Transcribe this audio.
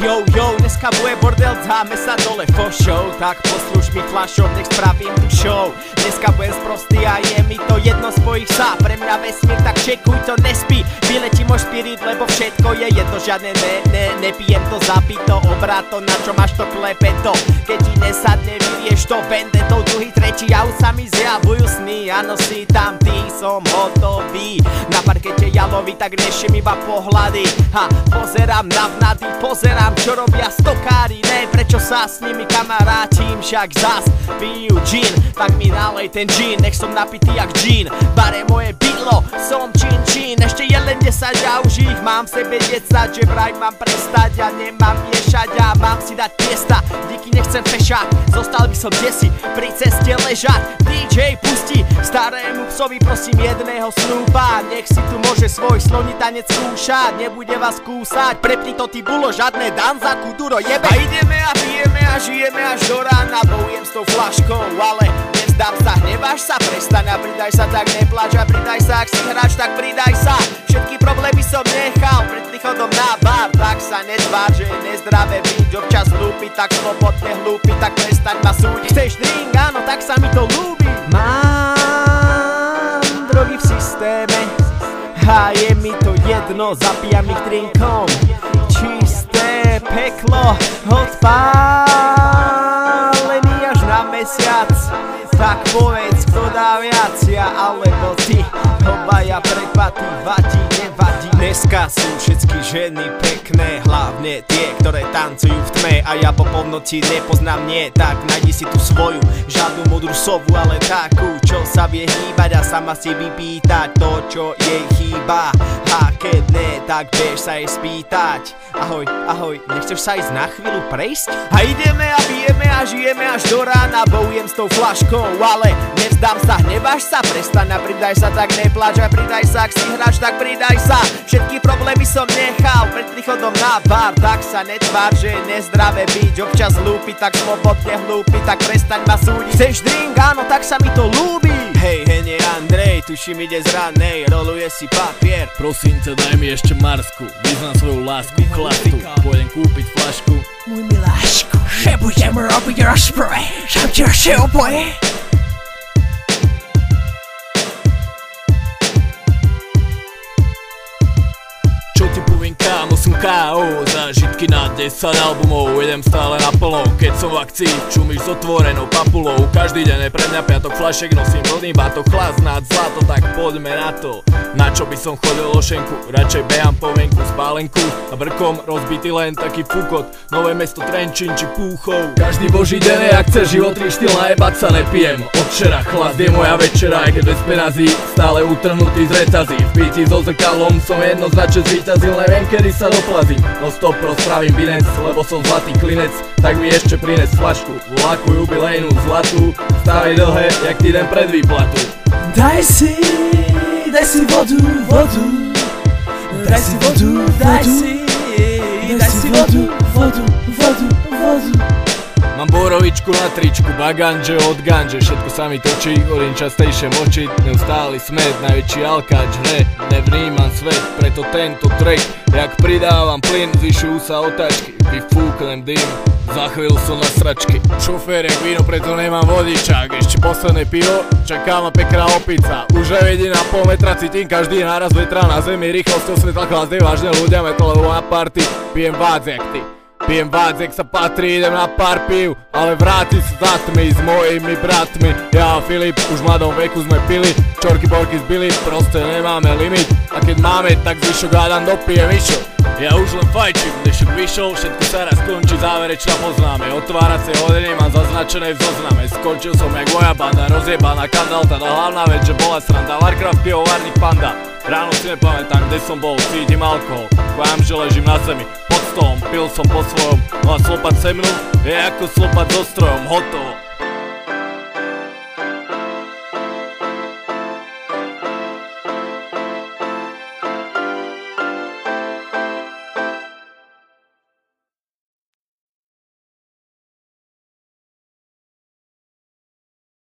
Jo, dneska bude bordel, dáme sa dole fošou. Tak poslúž mi flašov, nech spravím tu show. Dneska budem sprostý a je mi to jedno, spojíš sa pre mňa vesmír, tak čekuj to, nespí. Vyletí môj spirit, lebo všetko je jedno, žiadne nepijem to, zapito, obrato, na čo máš to klepeto. Keď ti nesadne, vyrieš to, vendetov, druhý, tretí, a už sa mi zjavujú sny. Áno, si tam, ty, som hotový. Na parkete jalovi, tak riešim iba pohľady. Pozerám na vnady, pozerám, čo robia stokári. Ne, prečo sa s nimi kamarátim, však zas pijú džín. Tak mi nalej ten džín, nech som napitý jak džín. Bare moje bydlo, som čín. Ešte je len 10 a už ich mám v sebe 10. Že vraj mám prestať a nemám miešať a mám si dať miesta. Díky, nechcem fešať, zostal by som desi pri ceste ležať. DJ pustí starému psovi, prosím, jedného snúpa. Nech si tu môže svoj sloní tanec skúšať, nebude vás kúsať. Prepni to, ty bulo, žiadne danza, kuduro jebe. A ideme a pijeme a žijeme až do rána. Bojujem s tou flaškou, ale nevzdám sa, hneváš sa, prestaň a pridaj sa, tak nepláč a pridaj sa, ak si hráč, tak pridaj sa. Všetky problémy som nechal pred príchodom na bar. Tak sa netvár, že je nezdravé byť občas hlúpy, tak slobodne hlúpy, tak prestaň ma súdiť. Chceš drink, áno, tak sa mi to ľúbi. Mám drogy v systéme a je mi to jedno, zapijam ich drinkom. Čisté peklo, odpálený až na mesiac. Tak povedz, kto dá viac, ja alebo ty. Obaja prekvatí, vadí, nevadí. Dneska sú všetky ženy pekné, hlavne tie, ktoré tancujú v tme. A ja po polnoci nepoznám, nie, tak nájdi si tu svoju. Žiadnu modrú sovu, ale takú, čo sa vie hýbať a sama si vypýtať to, čo jej chýba. A keď ne, tak vieš sa jej spýtať. Ahoj, ahoj, nechceš sa ísť na chvíľu prejsť? A ideme a pijeme a žijeme až do rána. Bojujem s tou flaškou, ale nevzdám sa, hneváš sa, prestaň a pridaj sa, tak nepláč a pridaj sa, ak si hráč, tak pridaj sa. Všetky problémy som nechal pred príchodom na bar. Tak sa netvár, že je nezdravé byť občas hlúpy, tak slobodne hlúpy, tak prestaň ma súdiť. Chceš drink, áno, tak sa mi to ľúbi. Hej, nie Andrej, tuším ide z ranej, roluje si papier. Prosím ťa, daj mi ešte Marsku, vyznám svoju lásku, chlastu, pôjdem kúpiť flašku. Môj milášku, že budem robiť rozprve, som ti ešte oboje. Čo ti poviem, kámo, som K.O. Zážitky na 10 albumov, idem stále naplno. Keď som v akcii, čumíš s otvorenou papulou. Každý deň je pre mňa piatok, flašek nosím rodný bátok. Chlas nad zlato, tak poďme na to. Na čo by som chodil lošenku, radšej behám po venku, spálenku a brkom rozbitý len taký fúkot. Nové mesto Trenčín či Púchov. Každý boží deň je, ak chceš životný štýl, najebať sa nepijem. Od včera chlast je moja večera, aj keď bez penazí, stále utrhnutý z retazí. V píti so zrkadlom som jednoznačne zvýťazil, neviem kedy sa doplazím. No stop, rozpravím binec, lebo som zlatý klinec, tak mi ešte prines flašku. Vlaku jubilejnú zlatú, stávaj dlhé, jak týden pred výplatu. Daj si vodu, vodu. Daj si vodu, daj si vodu, vodu, vodu, vodu. Mám borovičku na tričku, baganže od ganže. Všetko sa mi točí, hodím častejšie močiť. Neustály smet, najväčší alkáč hre. Nevnímam svet, preto tento track. Jak pridávam plyn, zvyšujú sa otáčky. Vyfúknem dym, za chvíľu som na sračky. Šofér jak víno, preto nemám vodičák. Ešte posledné pivo, čaká ma pekná opica. Už aj 1,5 metra cítim každý náraz vetra na zemi. Rýchlosťou svetla chlast je vážne, ľudia metalovo na party. Pijem vác jak ty. Pijem vác, jak sa patrí, idem na pár pív, ale vráti sa za tmy s mojimi bratmi. Ja a Filip už v mladom veku sme pili, čorky borky zbili, proste nemáme limit. A keď máme, tak zvyšok hádam dopijem išo. Ja už len fajčím, dnešok vyšol, všetko sa raz končí, záverečná poznáme. Otváracie hodiny mám zaznačené v zozname. Skončil som jak moja banda, rozjebaná kandál, teda hlavná vec, že bola sranda. Warcraft, pivovarník, panda. Ráno si nepamätám, kde som bol, cítim alkohol. Kvám, že ležím na zemi, pod stolom, pil som po svojom. No a slopať se mnou je ako slopať so strojom, hotovo.